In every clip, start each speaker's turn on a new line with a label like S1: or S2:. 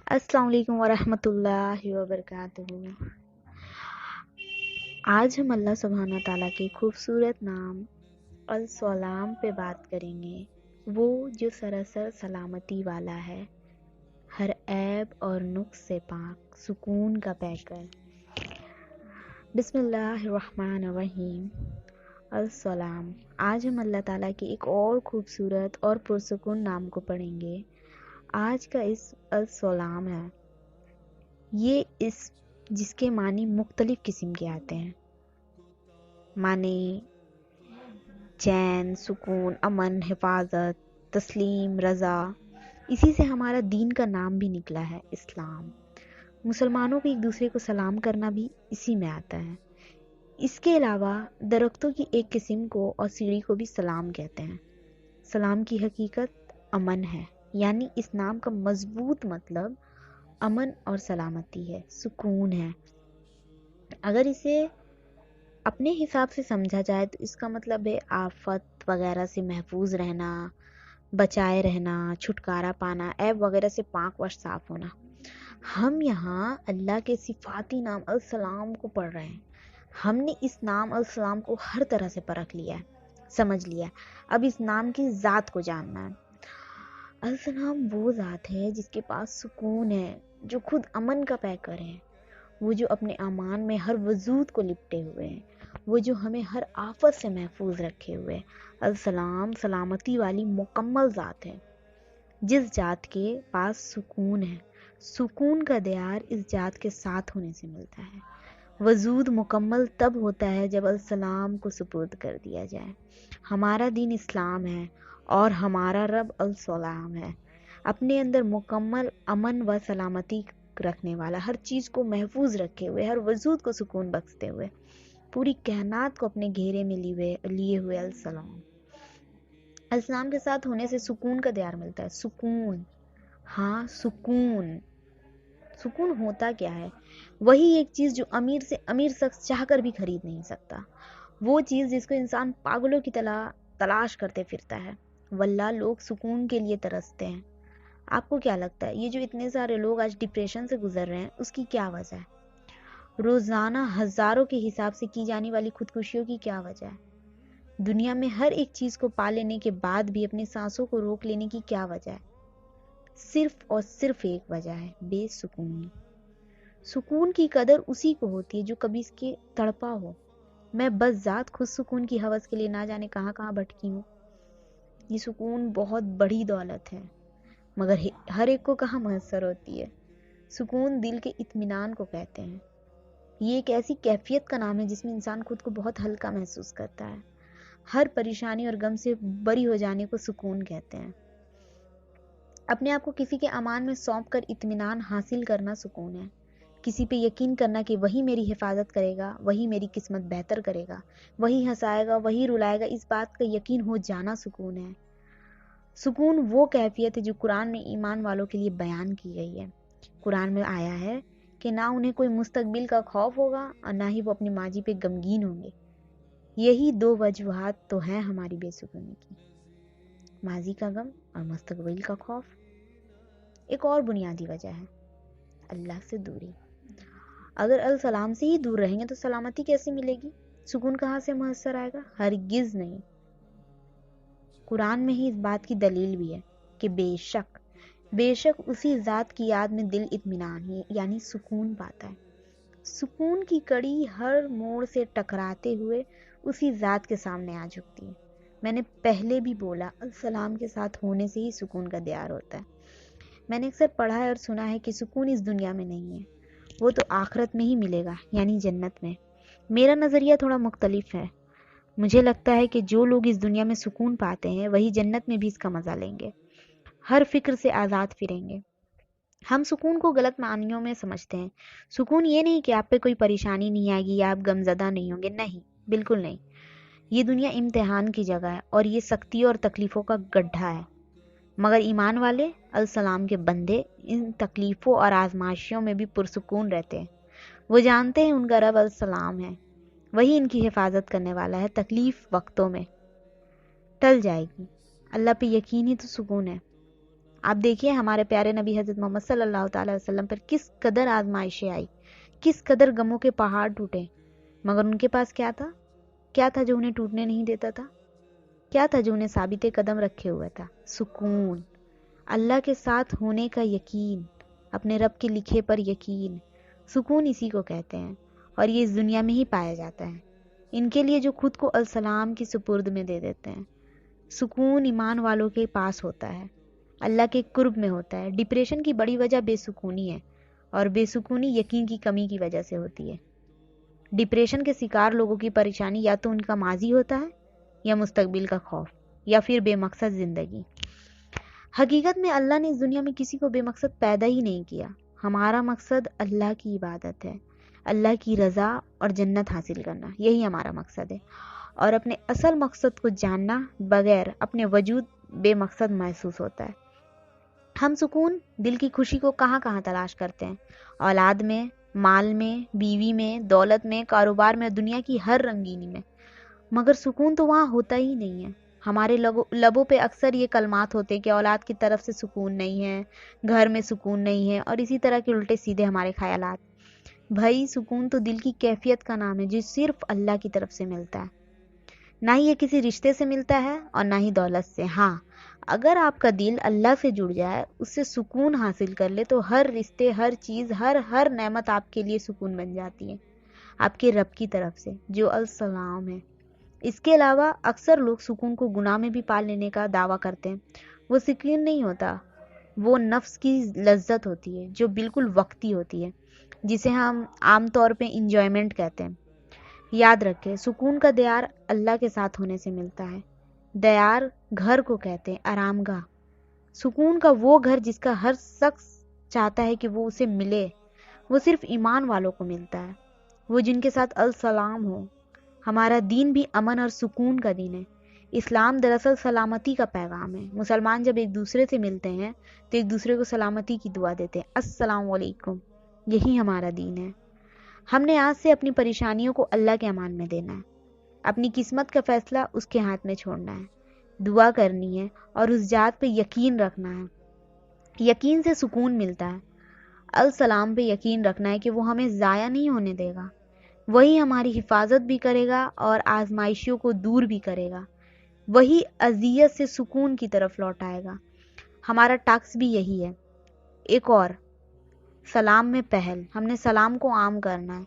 S1: السلام علیکم ورحمۃ اللہ وبرکاتہ۔ آج ہم اللہ سبحانہ تعالیٰ کے خوبصورت نام السلام پہ بات کریں گے، وہ جو سراسر سلامتی والا ہے، ہر عیب اور نقص سے پاک، سکون کا پیکر۔ بسم اللہ الرحمن الرحیم۔ السلام۔ آج ہم اللہ تعالیٰ کے ایک اور خوبصورت اور پرسکون نام کو پڑھیں گے۔ آج کا اس السلام ہے، یہ اس جس کے معنی مختلف قسم کے آتے ہیں، معنی چین، سکون، امن، حفاظت، تسلیم، رضا۔ اسی سے ہمارا دین کا نام بھی نکلا ہے، اسلام۔ مسلمانوں کو ایک دوسرے کو سلام کرنا بھی اسی میں آتا ہے۔ اس کے علاوہ درختوں کی ایک قسم کو اور سیڑھی کو بھی سلام کہتے ہیں۔ سلام کی حقیقت امن ہے، یعنی اس نام کا مضبوط مطلب امن اور سلامتی ہے، سکون ہے۔ اگر اسے اپنے حساب سے سمجھا جائے تو اس کا مطلب ہے آفت وغیرہ سے محفوظ رہنا، بچائے رہنا، چھٹکارا پانا، عیب وغیرہ سے پاک و صاف ہونا۔ ہم یہاں اللہ کے صفاتی نام السلام کو پڑھ رہے ہیں۔ ہم نے اس نام السلام کو ہر طرح سے پرکھ لیا ہے، سمجھ لیا ہے۔ اب اس نام کی ذات کو جاننا ہے۔ السلام وہ ذات ہے جس کے پاس سکون ہے، جو خود امن کا پیکر ہے، وہ جو اپنے امان میں ہر وجود کو لپٹے ہوئے ہیں، وہ جو ہمیں ہر آفت سے محفوظ رکھے ہوئے۔ السلام سلامتی والی مکمل ذات ہے، جس ذات کے پاس سکون ہے۔ سکون کا دیار اس ذات کے ساتھ ہونے سے ملتا ہے۔ وجود مکمل تب ہوتا ہے جب السلام کو سپرد کر دیا جائے۔ ہمارا دین اسلام ہے اور ہمارا رب السلام ہے، اپنے اندر مکمل امن و سلامتی رکھنے والا، ہر چیز کو محفوظ رکھے ہوئے، ہر وجود کو سکون بخشتے ہوئے، پوری کائنات کو اپنے گھیرے میں لیے ہوئے السلام۔ السلام کے ساتھ ہونے سے سکون کا دیار ملتا ہے۔ سکون، ہاں سکون۔ سکون ہوتا کیا ہے؟ وہی ایک چیز جو امیر سے امیر شخص چاہ کر بھی خرید نہیں سکتا، وہ چیز جس کو انسان پاگلوں کی تلاش کرتے پھرتا ہے۔ واللہ لوگ سکون کے لیے ترستے ہیں۔ آپ کو کیا لگتا ہے یہ جو اتنے سارے لوگ آج ڈپریشن سے گزر رہے ہیں، اس کی کیا وجہ ہے؟ روزانہ ہزاروں کے حساب سے کی جانے والی خودکشیوں کی کیا وجہ ہے؟ دنیا میں ہر ایک چیز کو پا لینے کے بعد بھی اپنی سانسوں کو روک لینے کی کیا وجہ ہے؟ صرف اور صرف ایک وجہ ہے، بے سکونی۔ سکون کی قدر اسی کو ہوتی ہے جو کبھی اس کے تڑپا ہو۔ میں بس ذات خود سکون کی حوث کے لیے نہ جانے کہاں کہاں بھٹکی ہوں۔ یہ سکون بہت بڑی دولت ہے، مگر ہر ایک کو کہاں میسر ہوتی ہے۔ سکون دل کے اطمینان کو کہتے ہیں۔ یہ ایک ایسی کیفیت کا نام ہے جس میں انسان خود کو بہت ہلکا محسوس کرتا ہے۔ ہر پریشانی اور غم سے بری ہو جانے کو سکون کہتے ہیں۔ اپنے آپ کو کسی کے امان میں سونپ کر اطمینان حاصل کرنا سکون ہے۔ کسی پہ یقین کرنا کہ وہی میری حفاظت کرے گا، وہی میری قسمت بہتر کرے گا، وہی ہنسائے گا، وہی رلائے گا، اس بات کا یقین ہو جانا سکون ہے۔ سکون وہ کیفیت ہے جو قرآن میں ایمان والوں کے لیے بیان کی گئی ہے۔ قرآن میں آیا ہے کہ نہ انہیں کوئی مستقبل کا خوف ہوگا اور نہ ہی وہ اپنی ماضی پہ غمگین ہوں گے۔ یہی دو وجوہات تو ہیں ہماری بے سکونی کی، ماضی کا غم اور مستقبل کا خوف۔ ایک اور بنیادی وجہ ہے اللہ سے دوری۔ اگر السلام سے ہی دور رہیں گے تو سلامتی کیسے ملے گی؟ سکون کہاں سے میسر آئے گا؟ ہرگز نہیں۔ قرآن میں ہی اس بات کی دلیل بھی ہے کہ بے شک اسی ذات کی یاد میں دل اطمینان یعنی سکون پاتا ہے۔ سکون کی کڑی ہر موڑ سے ٹکراتے ہوئے اسی ذات کے سامنے آ جھکتی ہے۔ میں نے پہلے بھی بولا، السلام کے ساتھ ہونے سے ہی سکون کا دیار ہوتا ہے۔ میں نے اکثر پڑھا ہے اور سنا ہے کہ سکون اس دنیا میں نہیں ہے، وہ تو آخرت میں ہی ملے گا، یعنی جنت میں۔ میرا نظریہ تھوڑا مختلف ہے۔ مجھے لگتا ہے کہ جو لوگ اس دنیا میں سکون پاتے ہیں وہی جنت میں بھی اس کا مزہ لیں گے، ہر فکر سے آزاد پھریں گے۔ ہم سکون کو غلط معنیوں میں سمجھتے ہیں۔ سکون یہ نہیں کہ آپ پہ کوئی پریشانی نہیں آئے گی یا آپ غمزدہ نہیں ہوں گے، نہیں، بالکل نہیں۔ یہ دنیا امتحان کی جگہ ہے اور یہ سختیوں اور تکلیفوں کا گڈھا ہے، مگر ایمان والے، السلام کے بندے، ان تکلیفوں اور آزمائشوں میں بھی پرسکون رہتے ہیں۔ وہ جانتے ہیں ان کا رب السلام ہے، وہی ان کی حفاظت کرنے والا ہے۔ تکلیف وقتوں میں ٹل جائے گی، اللہ پہ یقین ہی تو سکون ہے۔ آپ دیکھیے ہمارے پیارے نبی حضرت محمد صلی اللہ تعالی وسلم پر کس قدر آزمائشیں آئی، کس قدر غموں کے پہاڑ ٹوٹے، مگر ان کے پاس کیا تھا؟ کیا تھا جو انہیں ٹوٹنے نہیں دیتا تھا؟ کیا تھا جو انہیں ثابت قدم رکھے ہوا تھا؟ سکون، اللہ کے ساتھ ہونے کا یقین، اپنے رب کے لکھے پر یقین۔ سکون اسی کو کہتے ہیں، اور یہ اس دنیا میں ہی پایا جاتا ہے ان کے لیے جو خود کو السلام کی سپرد میں دے دیتے ہیں۔ سکون ایمان والوں کے پاس ہوتا ہے، اللہ کے قرب میں ہوتا ہے۔ ڈپریشن کی بڑی وجہ بے سکونی ہے، اور بے سکونی یقین کی کمی کی وجہ سے ہوتی ہے۔ ڈپریشن کے شکار لوگوں کی پریشانی یا تو ان کا ماضی ہوتا ہے، یا مستقبل کا خوف، یا پھر بے مقصد زندگی۔ حقیقت میں اللہ نے اس دنیا میں کسی کو بے مقصد پیدا ہی نہیں کیا۔ ہمارا مقصد اللہ کی عبادت ہے، اللہ کی رضا اور جنت حاصل کرنا، یہی ہمارا مقصد ہے۔ اور اپنے اصل مقصد کو جاننا بغیر اپنے وجود بے مقصد محسوس ہوتا ہے۔ ہم سکون، دل کی خوشی کو کہاں کہاں تلاش کرتے ہیں؟ اولاد میں، مال میں، بیوی میں، دولت میں، کاروبار میں، دنیا کی ہر رنگینی میں، مگر سکون تو وہاں ہوتا ہی نہیں ہے۔ ہمارے لبوں پہ اکثر یہ کلمات ہوتے کہ اولاد کی طرف سے سکون نہیں ہے، گھر میں سکون نہیں ہے، اور اسی طرح کے الٹے سیدھے ہمارے خیالات۔ بھائی، سکون تو دل کی کیفیت کا نام ہے جو صرف اللہ کی طرف سے ملتا ہے۔ نہ ہی یہ کسی رشتے سے ملتا ہے اور نہ ہی دولت سے۔ ہاں، اگر آپ کا دل اللہ سے جڑ جائے، اس سے سکون حاصل کر لے، تو ہر رشتے، ہر چیز، ہر نعمت آپ کے لیے سکون بن جاتی ہے، آپ کے رب کی طرف سے جو السلام ہے۔ اس کے علاوہ اکثر لوگ سکون کو گناہ میں بھی پا لینے کا دعویٰ کرتے ہیں۔ وہ سکون نہیں ہوتا، وہ نفس کی لذت ہوتی ہے جو بالکل وقتی ہوتی ہے، جسے ہم عام طور پہ انجوائمنٹ کہتے ہیں۔ یاد رکھیں، سکون کا دیار اللہ کے ساتھ ہونے سے ملتا ہے۔ دیار گھر کو کہتے ہیں، آرام گاہ۔ سکون کا وہ گھر جس کا ہر شخص چاہتا ہے کہ وہ اسے ملے، وہ صرف ایمان والوں کو ملتا ہے، وہ جن کے ساتھ السلام ہو۔ ہمارا دین بھی امن اور سکون کا دین ہے۔ اسلام دراصل سلامتی کا پیغام ہے۔ مسلمان جب ایک دوسرے سے ملتے ہیں تو ایک دوسرے کو سلامتی کی دعا دیتے ہیں، السلام علیکم۔ یہی ہمارا دین ہے۔ ہم نے آج سے اپنی پریشانیوں کو اللہ کے امان میں دینا ہے، اپنی قسمت کا فیصلہ اس کے ہاتھ میں چھوڑنا ہے، دعا کرنی ہے اور اس ذات پہ یقین رکھنا ہے۔ یقین سے سکون ملتا ہے۔ السلام پہ یقین رکھنا ہے کہ وہ ہمیں ضائع نہیں ہونے دے گا، وہی ہماری حفاظت بھی کرے گا اور آزمائشیوں کو دور بھی کرے گا، وہی اذیت سے سکون کی طرف لوٹائے گا۔ ہمارا ٹاسک بھی یہی ہے۔ ایک اور، سلام میں پہل۔ ہم نے سلام کو عام کرنا ہے۔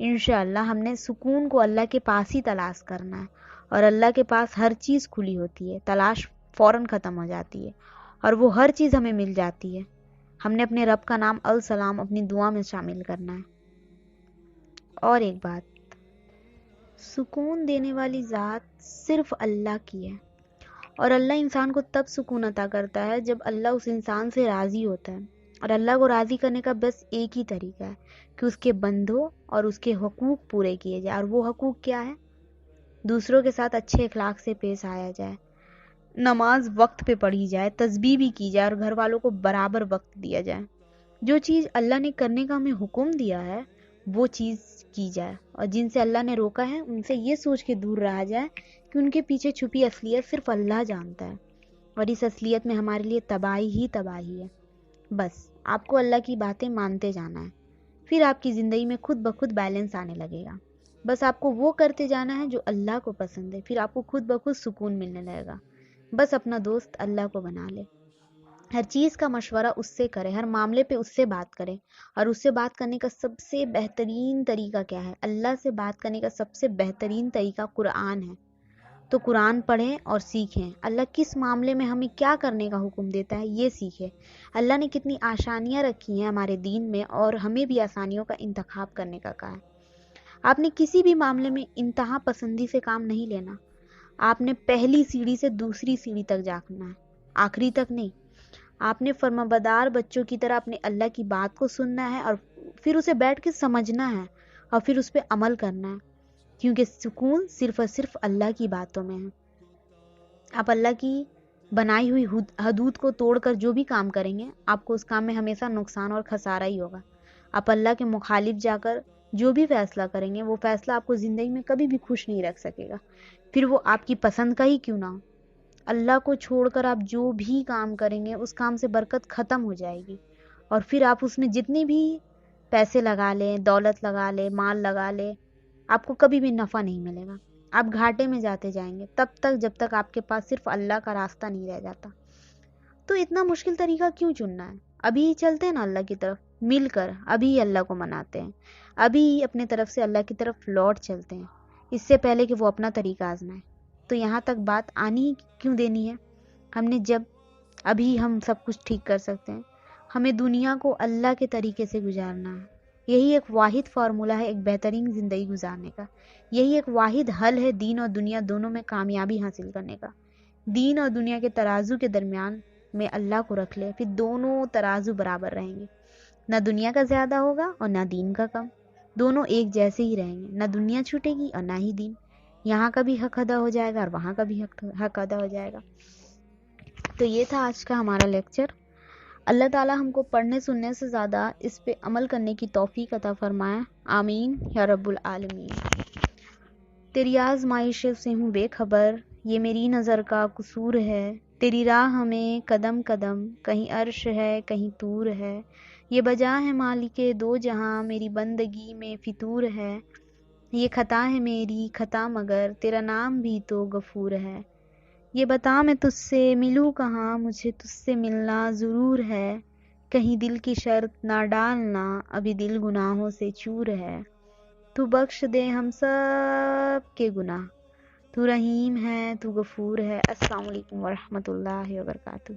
S1: انشاءاللہ ہم نے سکون کو اللہ کے پاس ہی تلاش کرنا ہے، اور اللہ کے پاس ہر چیز کھلی ہوتی ہے، تلاش فوراً ختم ہو جاتی ہے اور وہ ہر چیز ہمیں مل جاتی ہے۔ ہم نے اپنے رب کا نام السلام اپنی دعا میں شامل کرنا ہے۔ اور ایک بات، سکون دینے والی ذات صرف اللہ کی ہے، اور اللہ انسان کو تب سکون عطا کرتا ہے جب اللہ اس انسان سے راضی ہوتا ہے، اور اللہ کو راضی کرنے کا بس ایک ہی طریقہ ہے کہ اس کے بندوں اور اس کے حقوق پورے کیے جائے۔ اور وہ حقوق کیا ہے؟ دوسروں کے ساتھ اچھے اخلاق سے پیش آیا جائے، نماز وقت پہ پڑھی جائے، تسبیح بھی کی جائے، اور گھر والوں کو برابر وقت دیا جائے۔ جو چیز اللہ نے کرنے کا ہمیں حکم دیا ہے وہ چیز کی جائے، اور جن سے اللہ نے روکا ہے ان سے یہ سوچ کے دور رہا جائے کہ ان کے پیچھے چھپی اصلیت صرف اللہ جانتا ہے، اور اس اصلیت میں ہمارے لیے تباہی ہی تباہی ہے۔ بس آپ کو اللہ کی باتیں مانتے جانا ہے، پھر آپ کی زندگی میں خود بخود بیلنس آنے لگے گا۔ بس آپ کو وہ کرتے جانا ہے جو اللہ کو پسند ہے، پھر آپ کو خود بخود سکون ملنے لگے گا۔ بس اپنا دوست اللہ کو بنا لے، ہر چیز کا مشورہ اس سے کرے، ہر معاملے پہ اس سے بات کرے، اور اس سے بات کرنے کا سب سے بہترین طریقہ کیا ہے؟ اللہ سے بات کرنے کا سب سے بہترین طریقہ قرآن ہے۔ تو قرآن پڑھیں اور سیکھیں، اللہ کس معاملے میں ہمیں کیا کرنے کا حکم دیتا ہے یہ سیکھیں۔ اللہ نے کتنی آسانیاں رکھی ہیں ہمارے دین میں، اور ہمیں بھی آسانیوں کا انتخاب کرنے کا کہا ہے۔ آپ نے کسی بھی معاملے میں انتہا پسندی سے کام نہیں لینا۔ آپ نے پہلی سیڑھی سے دوسری سیڑھی تک جھانکنا ہے، آخری تک نہیں۔ آپ نے فرمانبردار بچوں کی طرح اپنے اللہ کی بات کو سننا ہے، اور پھر اسے بیٹھ کے سمجھنا ہے، اور پھر اس پہ عمل کرنا ہے، کیونکہ سکون صرف اور صرف اللہ کی باتوں میں ہے۔ آپ اللہ کی بنائی ہوئی حدود کو توڑ کر جو بھی کام کریں گے، آپ کو اس کام میں ہمیشہ نقصان اور خسارہ ہی ہوگا۔ آپ اللہ کے مخالف جا کر جو بھی فیصلہ کریں گے، وہ فیصلہ آپ کو زندگی میں کبھی بھی خوش نہیں رکھ سکے گا، پھر وہ آپ کی پسند کا ہی کیوں نہ ہو۔ اللہ کو چھوڑ کر آپ جو بھی کام کریں گے اس کام سے برکت ختم ہو جائے گی، اور پھر آپ اس میں جتنی بھی پیسے لگا لیں، دولت لگا لیں، مال لگا لیں، آپ کو کبھی بھی نفع نہیں ملے گا، آپ گھاٹے میں جاتے جائیں گے تب تک جب تک آپ کے پاس صرف اللہ کا راستہ نہیں رہ جاتا۔ تو اتنا مشکل طریقہ کیوں چننا ہے؟ ابھی چلتے ہیں نا اللہ کی طرف مل کر، ابھی اللہ کو مناتے ہیں، ابھی اپنے طرف سے اللہ کی طرف لوٹ چلتے ہیں، اس سے پہلے کہ وہ اپنا طریقہ آزمائے۔ تو یہاں تک بات آنی کیوں دینی ہے ہم نے، جب ابھی ہم سب کچھ ٹھیک کر سکتے ہیں۔ ہمیں دنیا کو اللہ کے طریقے سے گزارنا ہے، یہی ایک واحد فارمولہ ہے ایک بہترین زندگی گزارنے کا، یہی ایک واحد حل ہے دین اور دنیا دونوں میں کامیابی حاصل کرنے کا۔ دین اور دنیا کے ترازو کے درمیان میں اللہ کو رکھ لے، پھر دونوں ترازو برابر رہیں گے، نہ دنیا کا زیادہ ہوگا اور نہ دین کا کم، دونوں ایک جیسے ہی رہیں گے، نہ دنیا چھوٹے گی اور نہ ہی دین، یہاں کا بھی حق ادا ہو جائے گا اور وہاں کا بھی حق ادا ہو جائے گا۔ تو یہ تھا آج کا ہمارا لیکچر۔ اللہ تعالیٰ ہم کو پڑھنے سننے سے زیادہ اس پہ عمل کرنے کی توفیق عطا فرمائے، آمین یا رب العالمین۔ تیری آزمائش سے ہوں بے خبر، یہ میری نظر کا قصور ہے، تیری راہ میں قدم قدم، کہیں عرش ہے کہیں طور ہے، یہ بجا ہے مالک دو جہاں، میری بندگی میں فطور ہے، یہ خطا ہے میری خطا مگر تیرا نام بھی تو غفور ہے، یہ بتا میں تجھ سے ملوں کہاں، مجھے تجھ سے ملنا ضرور ہے، کہیں دل کی شرط نہ ڈالنا، ابھی دل گناہوں سے چور ہے، تو بخش دے ہم سب کے گناہ، تو رحیم ہے تو غفور ہے۔ السلام علیکم ورحمۃ اللہ وبرکاتہ۔